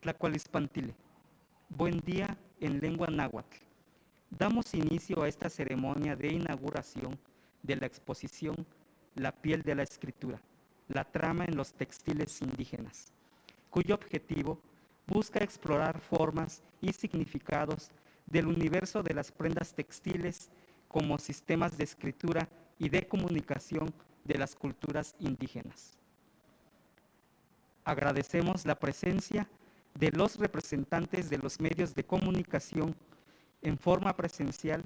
Tlacualispantile. Buen día en lengua náhuatl. Damos inicio a esta ceremonia de inauguración de la exposición La piel de la escritura, la trama en los textiles indígenas, cuyo objetivo busca explorar formas y significados del universo de las prendas textiles como sistemas de escritura y de comunicación de las culturas indígenas. Agradecemos la presencia de los representantes de los medios de comunicación en forma presencial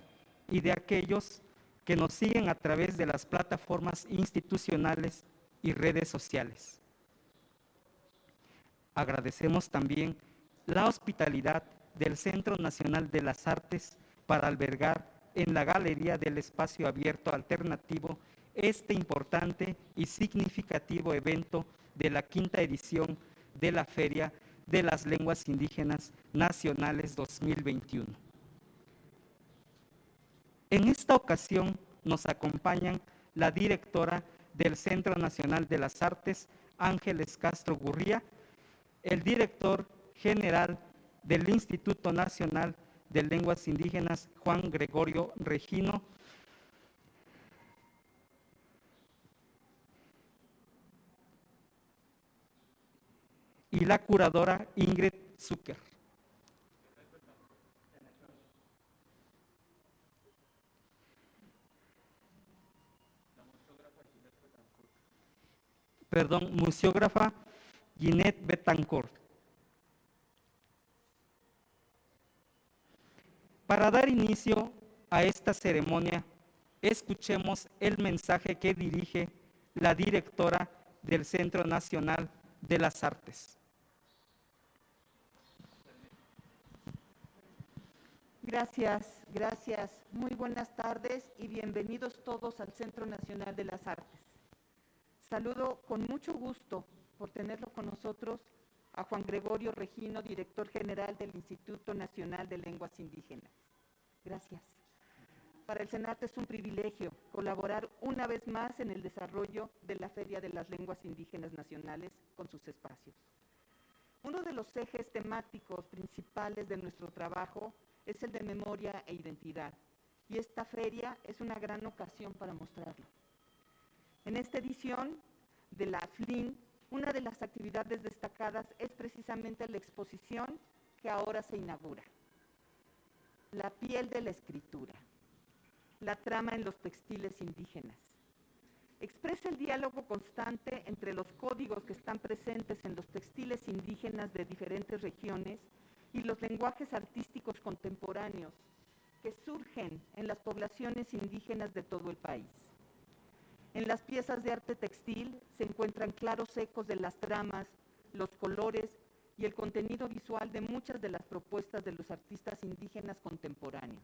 y de aquellos que nos siguen a través de las plataformas institucionales y redes sociales. Agradecemos también la hospitalidad del Centro Nacional de las Artes para albergar en la Galería del Espacio Abierto Alternativo este importante y significativo evento de la quinta edición de la Feria de las Lenguas Indígenas Nacionales 2021. En esta ocasión nos acompañan la directora del Centro Nacional de las Artes, Ángeles Castro Gurría, el director general del Instituto Nacional de Lenguas Indígenas, Juan Gregorio Regino, y la curadora Ingrid Zucker. Museógrafa Ginette Betancourt. Para dar inicio a esta ceremonia, escuchemos el mensaje que dirige la directora del Centro Nacional de las Artes. Gracias. Muy buenas tardes y bienvenidos todos al Centro Nacional de las Artes. Saludo con mucho gusto por tenerlo con nosotros a Juan Gregorio Regino, director general del Instituto Nacional de Lenguas Indígenas. Gracias. Para el Senat es un privilegio colaborar una vez más en el desarrollo de la Feria de las Lenguas Indígenas Nacionales con sus espacios. Uno de los ejes temáticos principales de nuestro trabajo es el de memoria e identidad, y esta feria es una gran ocasión para mostrarlo. En esta edición de la FLIN, una de las actividades destacadas es precisamente la exposición que ahora se inaugura. La piel de la escritura, la trama en los textiles indígenas. Expresa el diálogo constante entre los códigos que están presentes en los textiles indígenas de diferentes regiones y los lenguajes artísticos contemporáneos que surgen en las poblaciones indígenas de todo el país. En las piezas de arte textil se encuentran claros ecos de las tramas, los colores y el contenido visual de muchas de las propuestas de los artistas indígenas contemporáneos.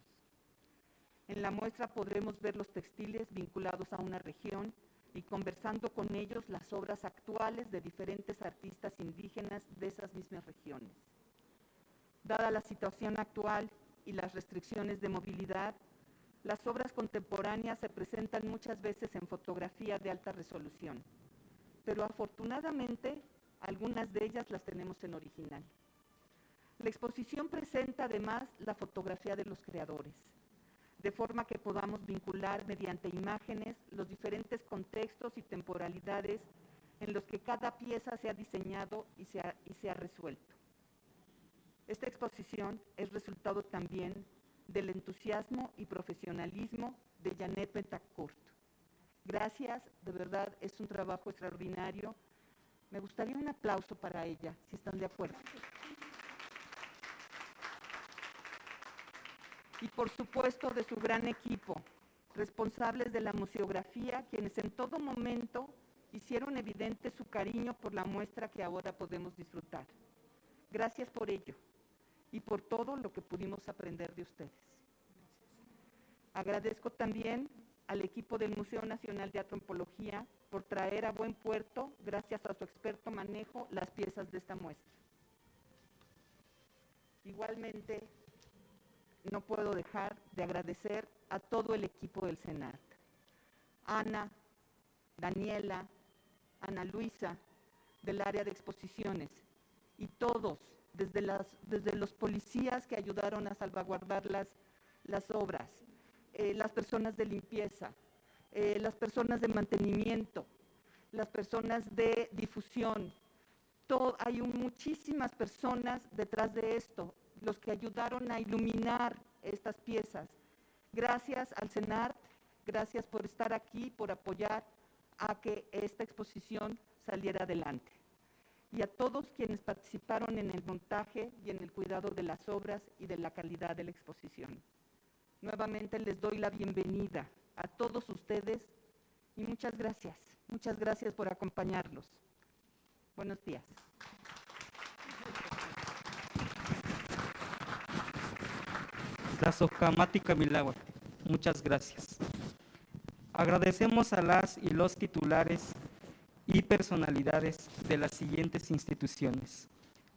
En la muestra podremos ver los textiles vinculados a una región y conversando con ellos las obras actuales de diferentes artistas indígenas de esas mismas regiones. Dada la situación actual y las restricciones de movilidad, las obras contemporáneas se presentan muchas veces en fotografía de alta resolución, pero afortunadamente algunas de ellas las tenemos en original. La exposición presenta además la fotografía de los creadores, de forma que podamos vincular mediante imágenes los diferentes contextos y temporalidades en los que cada pieza se ha diseñado y se ha resuelto. Esta exposición es resultado también del entusiasmo y profesionalismo de Ginette Betancourt. Gracias, de verdad es un trabajo extraordinario. Me gustaría un aplauso para ella, si están de acuerdo. Y por supuesto de su gran equipo, responsables de la museografía, quienes en todo momento hicieron evidente su cariño por la muestra que ahora podemos disfrutar. Gracias por ello y por todo lo que pudimos aprender de ustedes. Agradezco también al equipo del Museo Nacional de Antropología por traer a buen puerto, gracias a su experto manejo, las piezas de esta muestra. Igualmente, no puedo dejar de agradecer a todo el equipo del Senat. Ana, Daniela, Ana Luisa, del área de exposiciones, y todos desde los policías que ayudaron a salvaguardar las obras, las personas de limpieza, las personas de mantenimiento, las personas de difusión. Hay muchísimas personas detrás de esto, los que ayudaron a iluminar estas piezas. Gracias al CENART, gracias por estar aquí, por apoyar a que esta exposición saliera adelante. Y a todos quienes participaron en el montaje y en el cuidado de las obras y de la calidad de la exposición. Nuevamente les doy la bienvenida a todos ustedes y muchas gracias por acompañarlos. Buenos días. Tlazohcamati Milagro. Muchas gracias. Agradecemos a las y los titulares y personalidades de las siguientes instituciones: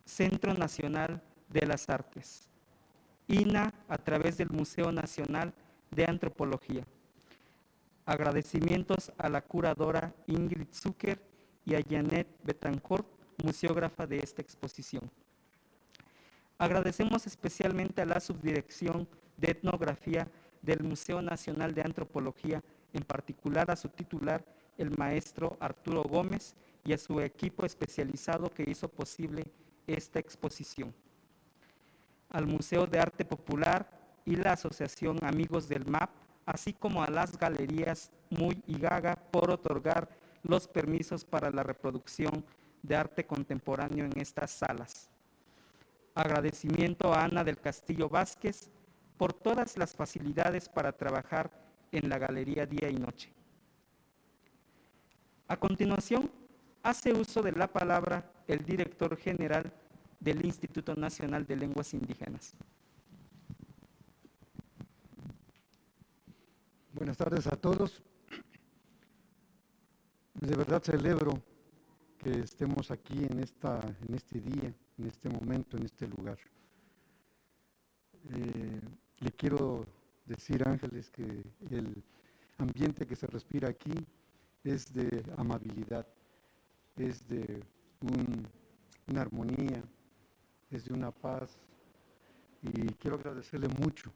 Centro Nacional de las Artes, INA a través del Museo Nacional de Antropología. Agradecimientos a la curadora Ingrid Zucker y a Janet Betancourt, museógrafa de esta exposición. Agradecemos especialmente a la Subdirección de Etnografía del Museo Nacional de Antropología, en particular a su titular, el maestro Arturo Gómez, y a su equipo especializado que hizo posible esta exposición. Al Museo de Arte Popular y la Asociación Amigos del MAP, así como a las galerías Muy y Gaga por otorgar los permisos para la reproducción de arte contemporáneo en estas salas. Agradecimiento a Ana del Castillo Vázquez por todas las facilidades para trabajar en la galería día y noche. A continuación, hace uso de la palabra el director general del Instituto Nacional de Lenguas Indígenas. Buenas tardes a todos. De verdad celebro que estemos aquí en este día, en este momento, en este lugar. Le quiero decir, Ángeles, que el ambiente que se respira aquí es de amabilidad, es de una armonía, es de una paz, y quiero agradecerle mucho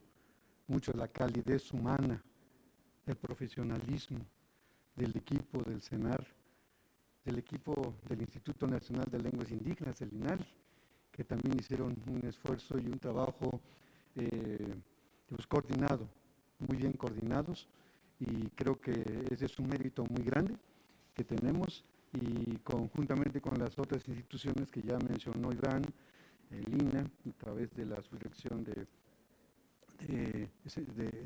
la calidez humana, el profesionalismo del equipo del CENAR, del equipo del Instituto Nacional de Lenguas Indígenas, el INALI, que también hicieron un esfuerzo y un trabajo coordinado, muy bien coordinados, y creo que ese es un mérito muy grande que tenemos, y conjuntamente con las otras instituciones que ya mencionó Iván, el INA, a través de la Subdirección de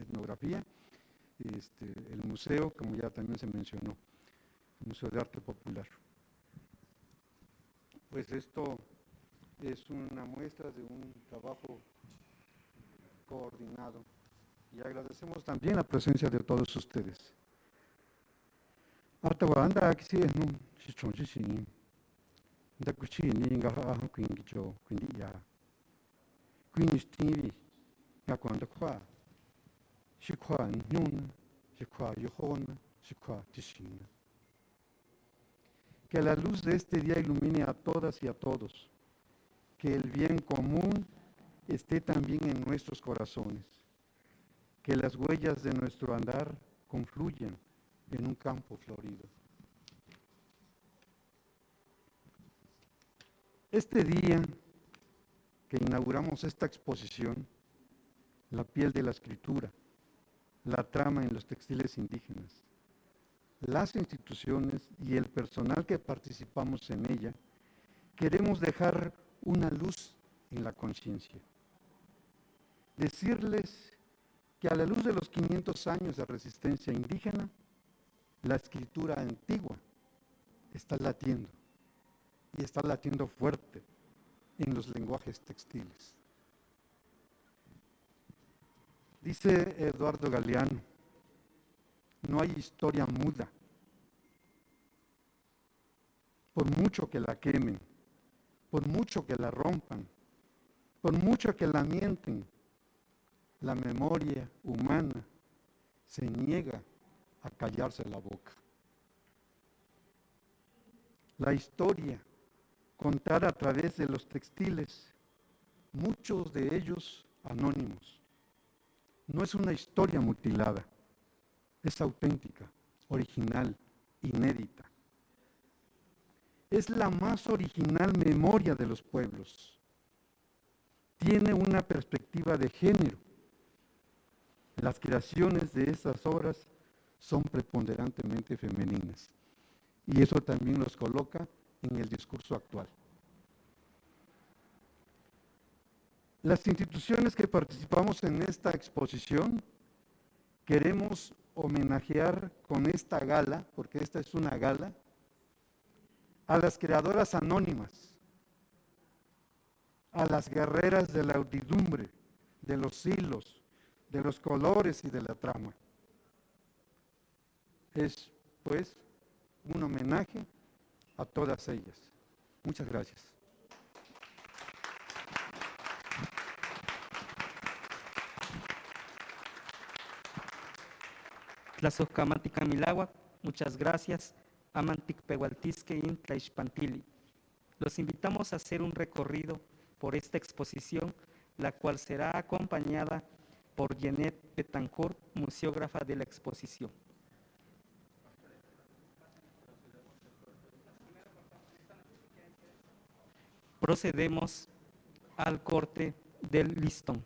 Etnografía, el museo, como ya también se mencionó, el Museo de Arte Popular. Pues esto es una muestra de un trabajo coordinado, y agradecemos también la presencia de todos ustedes. Artawanda aquí no chichonchi da kuchini nga ha kwingijo kwindi ya kwinistivi ya kwanda kwa shikwa nyuna shikwa yohona shikwa tishina. Que la luz de este día ilumine a todas y a todos, que el bien común esté también en nuestros corazones, que las huellas de nuestro andar confluyan en un campo florido. Este día que inauguramos esta exposición, La piel de la escritura, la trama en los textiles indígenas, las instituciones y el personal que participamos en ella, queremos dejar una luz en la conciencia. Decirles que a la luz de los 500 años de resistencia indígena, la escritura antigua está latiendo, y está latiendo fuerte en los lenguajes textiles. Dice Eduardo Galeano, no hay historia muda. Por mucho que la quemen, por mucho que la rompan, por mucho que la mienten, la memoria humana se niega a callarse la boca. La historia, contada a través de los textiles, muchos de ellos anónimos. No es una historia mutilada, es auténtica, original, inédita. Es la más original memoria de los pueblos. Tiene una perspectiva de género. Las creaciones de estas obras son preponderantemente femeninas y eso también los coloca en el discurso actual. Las instituciones que participamos en esta exposición queremos homenajear con esta gala, porque esta es una gala, a las creadoras anónimas, a las guerreras de la urdidumbre, de los hilos, de los colores y de la trama. Es, pues, un homenaje a todas ellas. Muchas gracias. Tlazohcamatic Milagua, muchas gracias. Amantic Pehualtisque in Tlaixpantili. Los invitamos a hacer un recorrido por esta exposición, la cual será acompañada por Jeanette Betancourt, museógrafa de la exposición. Procedemos al corte del listón.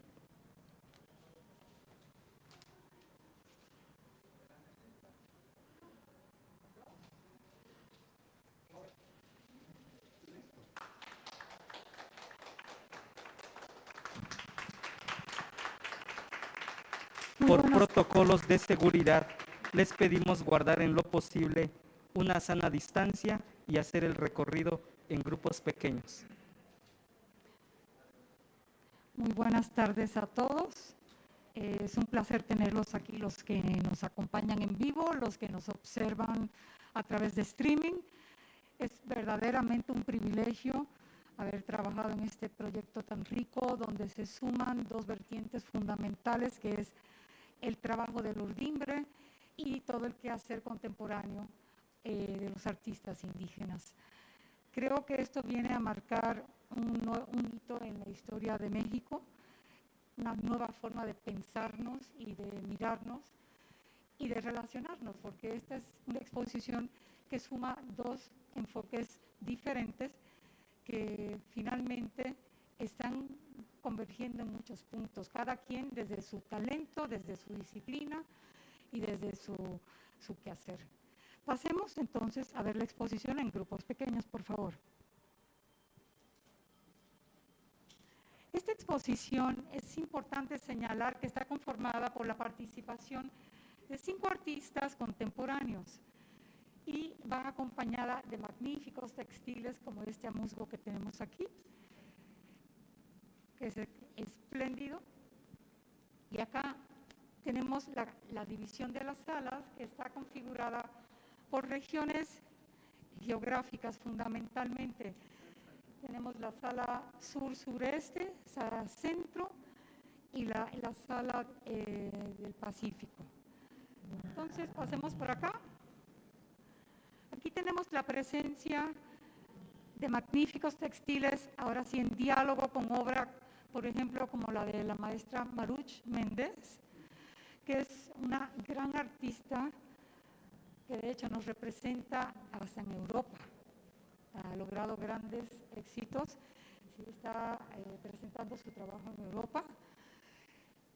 Por protocolos de seguridad, les pedimos guardar en lo posible una sana distancia y hacer el recorrido en grupos pequeños. Muy buenas tardes a todos. Es un placer tenerlos aquí, los que nos acompañan en vivo, los que nos observan a través de streaming. Es verdaderamente un privilegio haber trabajado en este proyecto tan rico, donde se suman dos vertientes fundamentales, que es el trabajo del urdimbre y todo el quehacer contemporáneo de los artistas indígenas. Creo que esto viene a marcar un hito en la historia de México, una nueva forma de pensarnos y de mirarnos y de relacionarnos, porque esta es una exposición que suma dos enfoques diferentes que finalmente están convergiendo en muchos puntos, cada quien desde su talento, desde su disciplina y desde su quehacer. Pasemos entonces a ver la exposición en grupos pequeños, por favor. Esta exposición es importante señalar que está conformada por la participación de 5 artistas contemporáneos y va acompañada de magníficos textiles como este amusgo que tenemos aquí, que es espléndido. Y acá tenemos la división de las salas, que está configurada por regiones geográficas fundamentalmente. Tenemos la sala sur-sureste, sala centro y la sala del Pacífico. Entonces pasemos por acá. Aquí tenemos la presencia de magníficos textiles, ahora sí en diálogo con obra, por ejemplo, como la de la maestra Maruch Méndez, que es una gran artista que de hecho nos representa hasta en Europa. Ha logrado grandes éxitos, sí, está presentando su trabajo en Europa.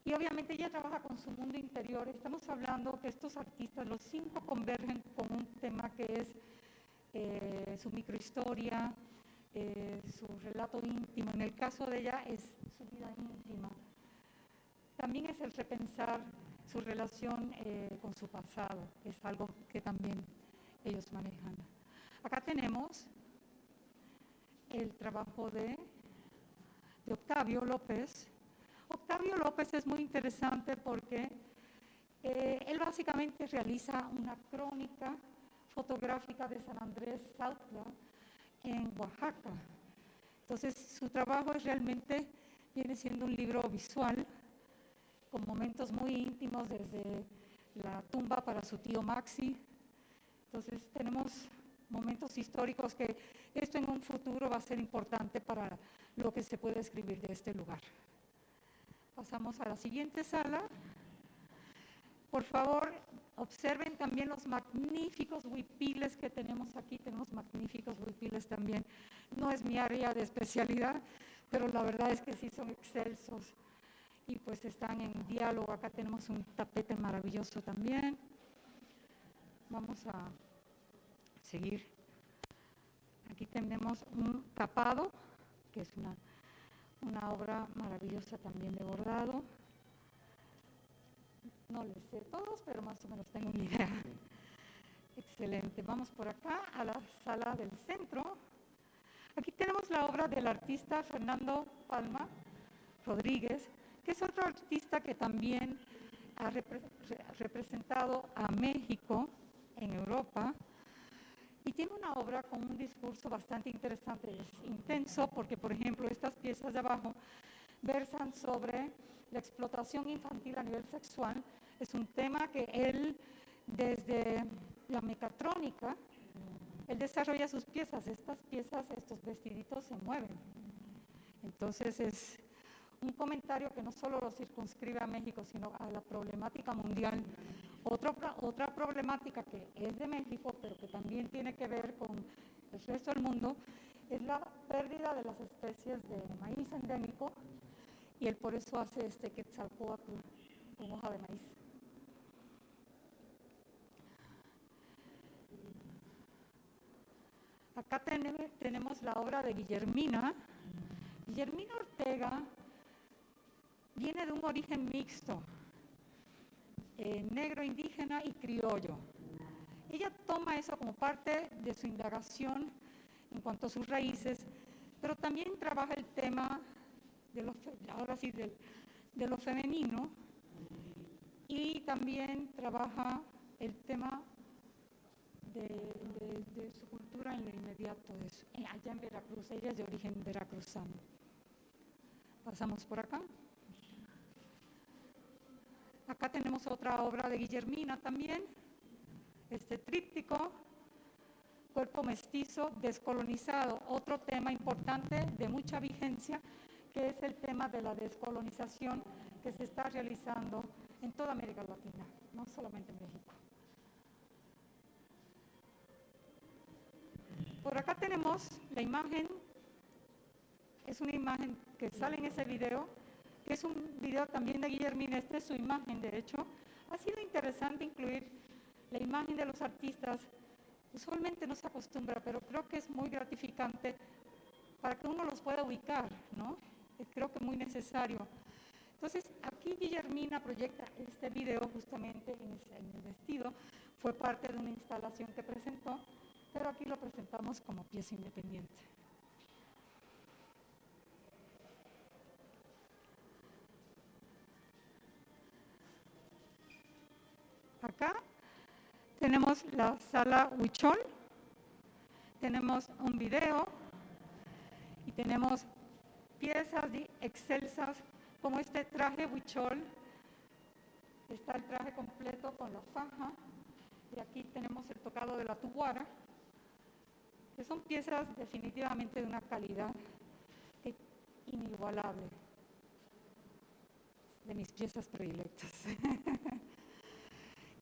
Y obviamente ella trabaja con su mundo interior. Estamos hablando que estos artistas, los 5, convergen con un tema que es su microhistoria, su relato íntimo. En el caso de ella es su vida íntima. También es el repensar su relación con su pasado, que es algo que también ellos manejan. Acá tenemos el trabajo de Octavio López. Octavio López es muy interesante porque él básicamente realiza una crónica fotográfica de San Andrés Sautla en Oaxaca. Entonces su trabajo realmente viene siendo un libro visual con momentos muy íntimos, desde la tumba para su tío Maxi. Entonces tenemos momentos históricos que esto en un futuro va a ser importante para lo que se puede escribir de este lugar. Pasamos a la siguiente sala. Por favor, observen también los magníficos huipiles que tenemos aquí. Tenemos magníficos huipiles también. No es mi área de especialidad, pero la verdad es que sí son excelsos. Y pues están en diálogo. Acá tenemos un tapete maravilloso también. Vamos a seguir. Aquí tenemos un tapado, que es una obra maravillosa también de bordado. No les sé todos, pero más o menos tengo una idea. Excelente. Vamos por acá a la sala del centro. Aquí tenemos la obra del artista Fernando Palma Rodríguez, que es otro artista que también ha representado a México en Europa y tiene una obra con un discurso bastante interesante, es intenso porque, por ejemplo, estas piezas de abajo versan sobre la explotación infantil a nivel sexual. Es un tema que él, desde la mecatrónica, él desarrolla sus piezas. Estas piezas, estos vestiditos se mueven. Entonces es un comentario que no solo lo circunscribe a México, sino a la problemática mundial. Otra problemática que es de México, pero que también tiene que ver con el resto del mundo, es la pérdida de las especies de maíz endémico, y él por eso hace este Quetzalcóatl con hoja de maíz. Acá tenemos la obra de Guillermina. Guillermina Ortega viene de un origen mixto, negro, indígena y criollo. Ella toma eso como parte de su indagación en cuanto a sus raíces, pero también trabaja el tema de lo femenino, y también trabaja el tema de su cultura en lo inmediato, allá en Veracruz. Ella es de origen veracruzano. Pasamos por acá. Acá tenemos otra obra de Guillermina también, este tríptico, Cuerpo mestizo descolonizado, otro tema importante de mucha vigencia, que es el tema de la descolonización que se está realizando en toda América Latina, no solamente en México. Por acá tenemos la imagen, es una imagen que sale en ese video, que es un video también de Guillermina. Esta es su imagen, de hecho. Ha sido interesante incluir la imagen de los artistas. Usualmente no se acostumbra, pero creo que es muy gratificante para que uno los pueda ubicar, ¿no? Creo que es muy necesario. Entonces, aquí Guillermina proyecta este video justamente en el vestido. Fue parte de una instalación que presentó, pero aquí lo presentamos como pieza independiente. Acá tenemos la sala Huichol, tenemos un video y tenemos piezas excelsas como este traje Huichol. Está el traje completo con la faja, y aquí tenemos el tocado de la tuguara, que son piezas definitivamente de una calidad inigualable, de mis piezas predilectas.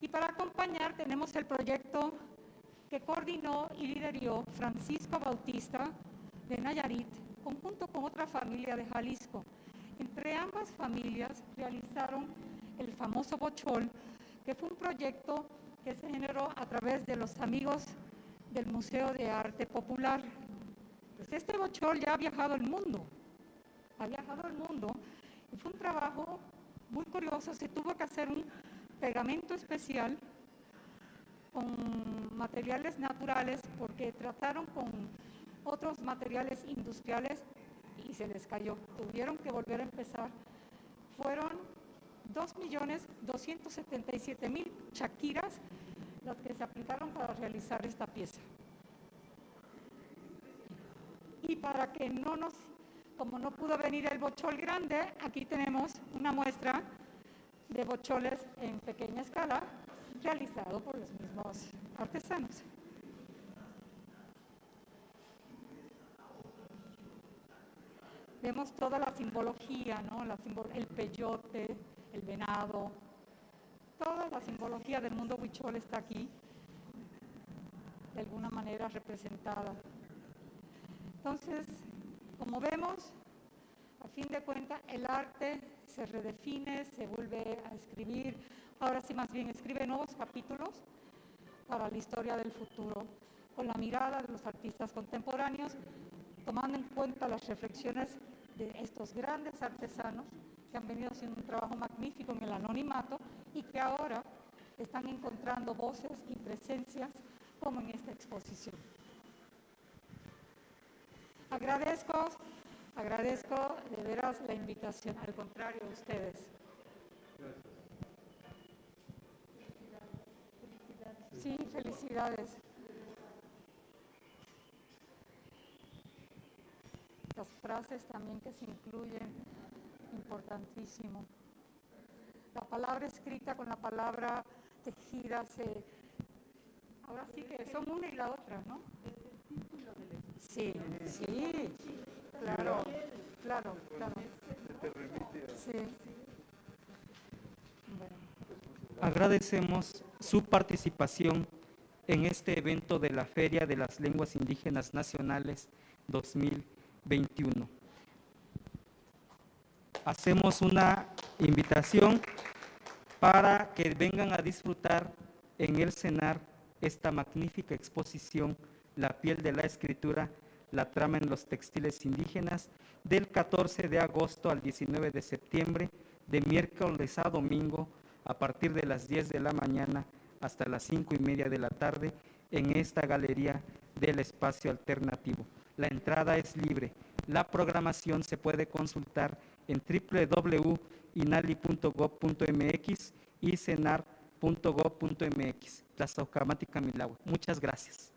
Y para acompañar tenemos el proyecto que coordinó y lideró Francisco Bautista de Nayarit, conjunto con otra familia de Jalisco. Entre ambas familias realizaron el famoso Bochol, que fue un proyecto que se generó a través de los amigos del Museo de Arte Popular. Pues este Bochol ya ha viajado el mundo, y fue un trabajo muy curioso. Se tuvo que hacer un pegamento especial con materiales naturales, porque trataron con otros materiales industriales y se les cayó. Tuvieron que volver a empezar. Fueron 2.277.000 chaquiras las que se aplicaron para realizar esta pieza. Y para que como no pudo venir el bochol grande, aquí tenemos una muestra de bocholes en pequeña escala realizado por los mismos artesanos. vemos toda la simbología, ¿no? El peyote, el venado, toda la simbología del mundo huichol está aquí, de alguna manera representada. Entonces, como vemos, a fin de cuentas, el arte se redefine, se vuelve a escribir, ahora sí más bien escribe nuevos capítulos para la historia del futuro, con la mirada de los artistas contemporáneos, tomando en cuenta las reflexiones de estos grandes artesanos que han venido haciendo un trabajo magnífico en el anonimato y que ahora están encontrando voces y presencias como en esta exposición. Agradezco de veras la invitación, al contrario de ustedes. Sí, felicidades. Las frases también que se incluyen, importantísimo. La palabra escrita con la palabra tejida ahora sí que son una y la otra, ¿no? Sí, claro. Sí. Bueno. Agradecemos su participación en este evento de la Feria de las Lenguas Indígenas Nacionales 2021. Hacemos una invitación para que vengan a disfrutar en el CENAR esta magnífica exposición, La piel de la escritura, la trama en los textiles indígenas, del 14 de agosto al 19 de septiembre, de miércoles a domingo, a partir de las 10 de la mañana hasta las 5:30 de la tarde, en esta galería del espacio alternativo. La entrada es libre. La programación se puede consultar en www.inali.gov.mx y cenar.gov.mx. Tlazauhcamati Camilahue. Muchas gracias.